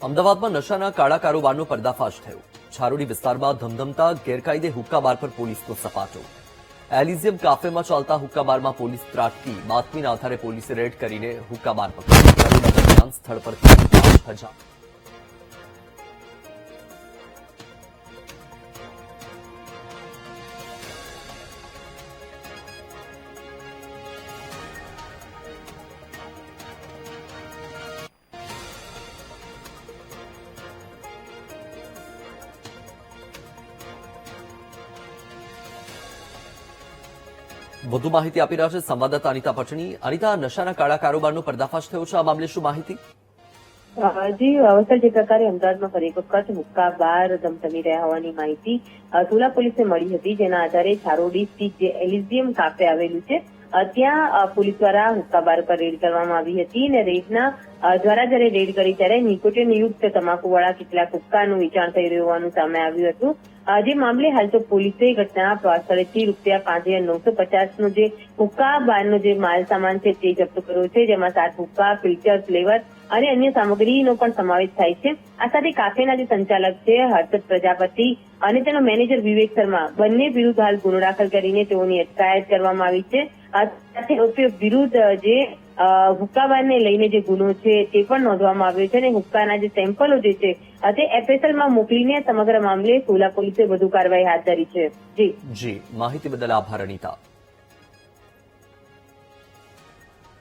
અમદાવાદમાં નશાના કાળા કારોબારનો પર્દાફાશ થયો. છારોડી વિસ્તારમાં ધમધમતા ગેરકાયદે હુક્કા બાર પર પોલીસનો સપાટો. એલિઝિયમ કાફેમાં ચાલતા હુક્કા બારમાં પોલીસ ત્રાટકી. બાતમીના આધારે પોલીસે રેડ કરીને હુક્કા બાર પકડી. દરોડા દરમિયાન સ્થળ પરથી 5,000 વધુ માહિતી આપી રહ્યા છે સંવાદદાતા અનિતા પટણી. અનિતા, નશાના કાળા કારોબારનો પર્દાફાશ થયો છે, આ મામલે શું માહિતી? જી અવસર જે પ્રકારે અમદાવાદમાં ફરી એક વખત હુક્કા બાર ધમધમી રહ્યા હોવાની માહિતી સુલા પોલીસને મળી હતી, જેના આધારે છારોડી સ્થિત જે એલિઝિયમ કાફે આવેલું છે ત્યાં પોલીસ દ્વારા હુક્કા બાર પર રેડ કરવામાં આવી હતી અને રેડના દ્વારા જયારે રેડ કરી ત્યારે નિકોટિન યુક્ત તમાકુવાળા કેટલાક હુક્કાનું વેચાણ થઈ રહ્યું હોવાનું સામે આવ્યું હતું. જે મામલે હાલ તો પોલીસે ઘટના સ્થળેથી ₹5,950નો જે હુક્કા બારનો જે માલ સામાન છે તે જપ્ત કર્યો છે, જેમાં 7 હુક્કા, ફિલ્ટર, ફ્લેવર અને અન્ય સામગ્રીનો પણ સમાવેશ થાય છે. આ સાથે કાફેના જે સંચાલક છે હર્ષદ પ્રજાપતિ અને તેનો મેનેજર વિવેક શર્મા બંને વિરુદ્ધ હાલ ગુનો દાખલ કરીને તેઓની અટકાયત કરવામાં આવી છે. સાથે ઉપયોગ વિરુદ્ધ જે હુક્કાબારને લઈને જે ગુનો છે તે પણ નોંધવામાં આવ્યો છે અને હુક્કાના જે સેમ્પલો જે છે તે એફએસએલમાં મોકલીને સમગ્ર મામલે સોલા પોલીસે વધુ કાર્યવાહી હાથ ધરી છે. જી, માહિતી બદલ આભાર અનિતા.